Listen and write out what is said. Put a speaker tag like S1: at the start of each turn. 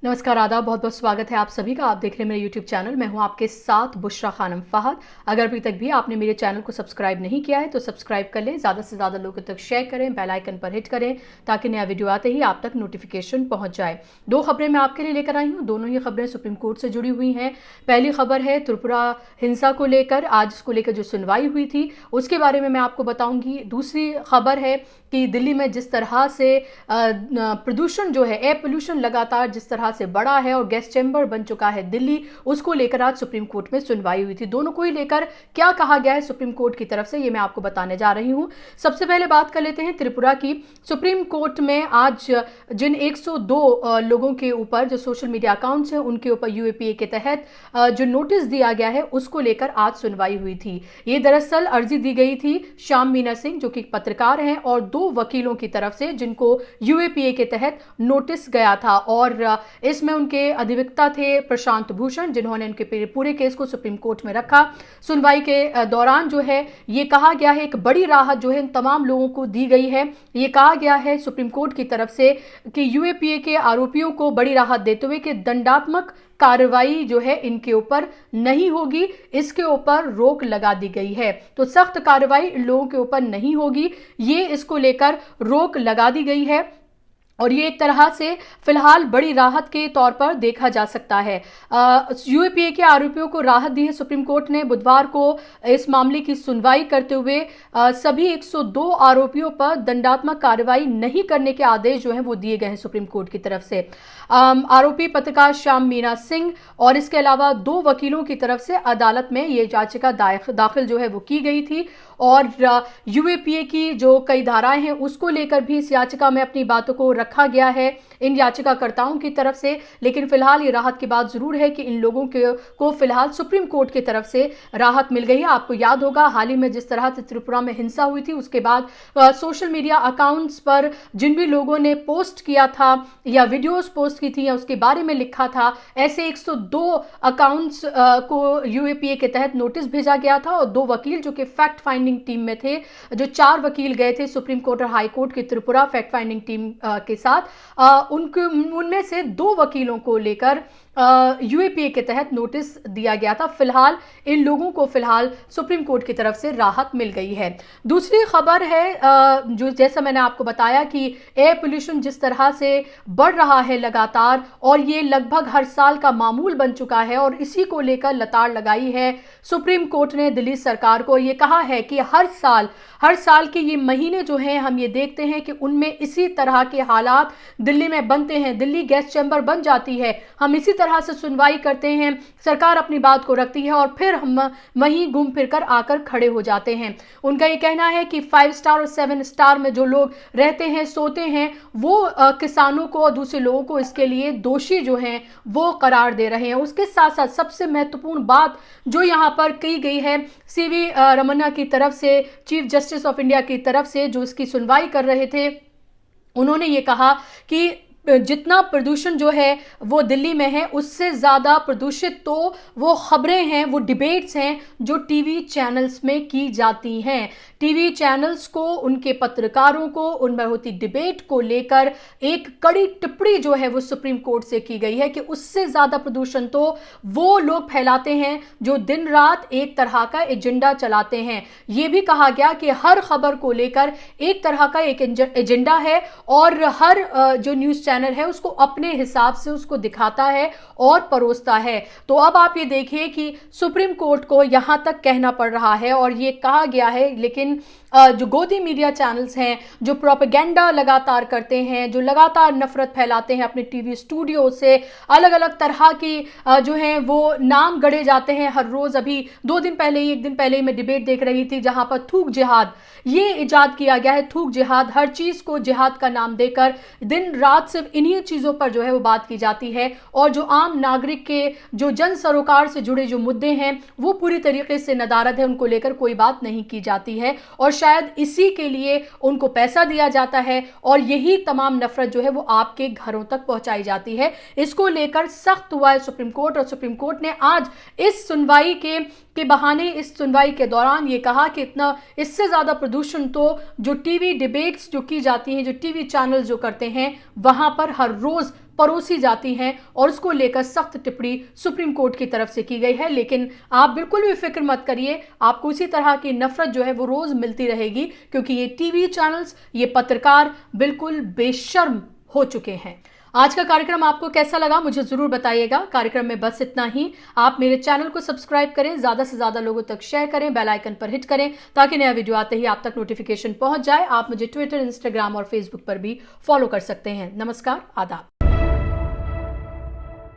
S1: नमस्कार, आदाब, बहुत बहुत स्वागत है आप सभी का। आप देख रहे हैं मेरे YouTube चैनल। मैं हूं आपके साथ बुशरा खानम फहद। अगर अभी तक भी आपने मेरे चैनल को सब्सक्राइब नहीं किया है तो सब्सक्राइब कर लें, ज़्यादा से ज़्यादा लोगों तक शेयर करें, बेल आइकन पर हिट करें ताकि नया वीडियो आते ही आप तक नोटिफिकेशन पहुंच जाए। दो खबरें मैं आपके लिए लेकर आई हूँ, दोनों ही खबरें सुप्रीम कोर्ट से जुड़ी हुई हैं। पहली खबर है त्रिपुरा हिंसा को लेकर, आज इसको लेकर जो सुनवाई हुई थी उसके बारे में मैं आपको बताऊंगी। दूसरी खबर है कि दिल्ली में जिस तरह से प्रदूषण जो है, एयर पोल्यूशन लगातार जिस तरह से बढ़ा है और गैस चैम्बर बन चुका है दिल्ली, उसको लेकर आज सुप्रीम कोर्ट में सुनवाई हुई थी। दोनों को ही लेकर क्या कहा गया है सुप्रीम कोर्ट की तरफ से, ये मैं आपको बताने जा रही हूं। सबसे पहले बात कर लेते हैं त्रिपुरा की। सुप्रीम कोर्ट में आज जिन 102 लोगों के ऊपर जो सोशल मीडिया अकाउंट्स हैं उनके ऊपर यूएपीए के तहत जो नोटिस दिया गया है उसको लेकर आज सुनवाई हुई थी। ये दरअसल अर्जी दी गई थी श्याम मीना सिंह जो कि पत्रकार हैं और दो वकीलों की तरफ से जिनको यूएपीए के तहत नोटिस गया था, और इसमें उनके अधिवक्ता थे प्रशांत भूषण, जिन्होंने उनके पूरे केस को सुप्रीम कोर्ट में रखा। सुनवाई के दौरान जो है ये कहा गया है, एक बड़ी राहत जो है इन तमाम लोगों को दी गई है। ये कहा गया है सुप्रीम कोर्ट की तरफ से कि यूएपीए के आरोपियों को बड़ी राहत देते हुए कि दंडात्मक कार्रवाई जो है इनके ऊपर नहीं होगी, इसके ऊपर रोक लगा दी गई है। तो सख्त कार्रवाई इन लोगों के ऊपर नहीं होगी, ये इसको लेकर रोक लगा दी गई है और ये एक तरह से फिलहाल बड़ी राहत के तौर पर देखा जा सकता है। यूएपीए के आरोपियों को राहत दी है सुप्रीम कोर्ट ने। बुधवार को इस मामले की सुनवाई करते हुए सभी 102 आरोपियों पर दंडात्मक कार्रवाई नहीं करने के आदेश जो हैं वो दिए गए हैं सुप्रीम कोर्ट की तरफ से। आरोपी पत्रकार श्याम मीना सिंह और इसके अलावा दो वकीलों की तरफ से अदालत में ये याचिका दाखिल जो है वो की गई थी और यूएपीए की जो कई धाराएं हैं उसको लेकर भी इस याचिका में अपनी बातों को रखा गया है इन याचिकाकर्ताओं की तरफ से। लेकिन फिलहाल ये राहत की बात जरूर है कि इन लोगों को फिलहाल सुप्रीम कोर्ट की तरफ से राहत मिल गई है। आपको याद होगा हाल ही में जिस तरह से त्रिपुरा में हिंसा हुई थी उसके बाद सोशल मीडिया अकाउंट्स पर जिन भी लोगों ने पोस्ट किया था या वीडियोस पोस्ट की थी या उसके बारे में लिखा था, ऐसे 102 अकाउंट्स को यूएपीए के तहत नोटिस भेजा गया था और दो वकील जो कि फैक्ट फाइंडिंग टीम में थे, जो 4 वकील गए थे सुप्रीम कोर्ट और हाई कोर्ट की त्रिपुरा फैक्ट फाइंडिंग टीम के साथ, उनमें से 2 वकीलों को लेकर यूएपीए के तहत नोटिस दिया गया था। फिलहाल इन लोगों को फिलहाल सुप्रीम कोर्ट की तरफ से राहत मिल गई है। दूसरी खबर है जो जैसा मैंने आपको बताया कि एयर पोल्यूशन जिस तरह से बढ़ रहा है लगातार और ये लगभग हर साल का मामूल बन चुका है और इसी को लेकर लताड़ लगाई है सुप्रीम कोर्ट ने दिल्ली सरकार को। ये कहा है कि हर साल के ये महीने जो हैं हम ये देखते हैं कि उनमें इसी तरह के हालात दिल्ली में बनते हैं, दिल्ली गैस चैम्बर बन जाती है, हम इसी तरह से सुनवाई करते हैं, सरकार अपनी बात को रखती है और फिर हम वहीं घूम फिर कर आकर खड़े हो जाते हैं। उनका ये कहना है कि 5 स्टार और 7 स्टार में जो लोग रहते हैं, सोते हैं, वो किसानों को और दूसरे लोगों को इसके लिए दोषी जो हैं वो करार दे रहे हैं। उसके साथ साथ सबसे महत्वपूर्ण बात जो यहाँ पर की गई है सीवी रमन्ना की तरफ से, चीफ जस्टिस ऑफ इंडिया की तरफ से, जो इसकी सुनवाई कर रहे थे, उन्होंने ये कहा कि जितना प्रदूषण जो है वो दिल्ली में है उससे ज़्यादा प्रदूषित तो वो खबरें हैं, वो डिबेट्स हैं जो टीवी चैनल्स में की जाती हैं। टीवी चैनल्स को, उनके पत्रकारों को, उनमें होती डिबेट को लेकर एक कड़ी टिप्पणी जो है वो सुप्रीम कोर्ट से की गई है कि उससे ज़्यादा प्रदूषण तो वो लोग फैलाते हैं जो दिन रात एक तरह का एजेंडा चलाते हैं। ये भी कहा गया कि हर खबर को लेकर एक तरह का एक एजेंडा है और हर जो न्यूज़ चैनल है उसको अपने हिसाब से उसको दिखाता है और परोसता है। तो अब आप ये देखिए कि सुप्रीम कोर्ट को यहां तक कहना पड़ रहा है और ये कहा गया है, लेकिन जो गोदी मीडिया चैनल्स हैं जो प्रोपेगेंडा लगातार करते हैं, जो लगातार नफरत फैलाते हैं अपने टीवी स्टूडियो से, अलग अलग तरह की जो हैं वो नाम गढ़े जाते हैं हर रोज। अभी 2 दिन पहले ही, 1 दिन पहले ही मैं डिबेट देख रही थी जहां पर थूक जिहाद ये इजाद किया गया है। थूक जिहाद, हर चीज को जिहाद का नाम देकर दिन रात सिर्फ इन्हीं चीजों पर जो है वो बात की जाती है और जो आम नागरिक के जो जन सरोकार से जुड़े जो मुद्दे हैं वो पूरी तरीके से नदारद है, उनको लेकर कोई बात नहीं की जाती है और शायद इसी के लिए उनको पैसा दिया जाता है और यही तमाम नफरत जो है वो आपके घरों तक पहुंचाई जाती है। इसको लेकर सख्त हुआ है सुप्रीम कोर्ट और सुप्रीम कोर्ट ने आज इस सुनवाई के बहाने, इस सुनवाई के दौरान ये कहा कि इतना इससे ज्यादा प्रदूषण तो जो टीवी डिबेट्स जो की जाती हैं, जो टीवी चैनल जो करते हैं वहां पर हर रोज परोसी जाती हैं और उसको लेकर सख्त टिप्पणी सुप्रीम कोर्ट की तरफ से की गई है। लेकिन आप बिल्कुल भी फिक्र मत करिए, आपको इसी तरह की नफरत जो है वो रोज मिलती रहेगी, क्योंकि ये टीवी चैनल्स, ये पत्रकार बिल्कुल बेशर्म हो चुके हैं। आज का कार्यक्रम आपको कैसा लगा मुझे जरूर बताइएगा। कार्यक्रम में बस इतना ही। आप मेरे चैनल को सब्सक्राइब करें, ज्यादा से ज्यादा लोगों तक शेयर करें, बेल आइकन पर हिट करें ताकि नया वीडियो आते ही आप तक नोटिफिकेशन पहुंच जाए। आप मुझे ट्विटर, इंस्टाग्राम और फेसबुक पर भी फॉलो कर सकते हैं। नमस्कार, आदाब।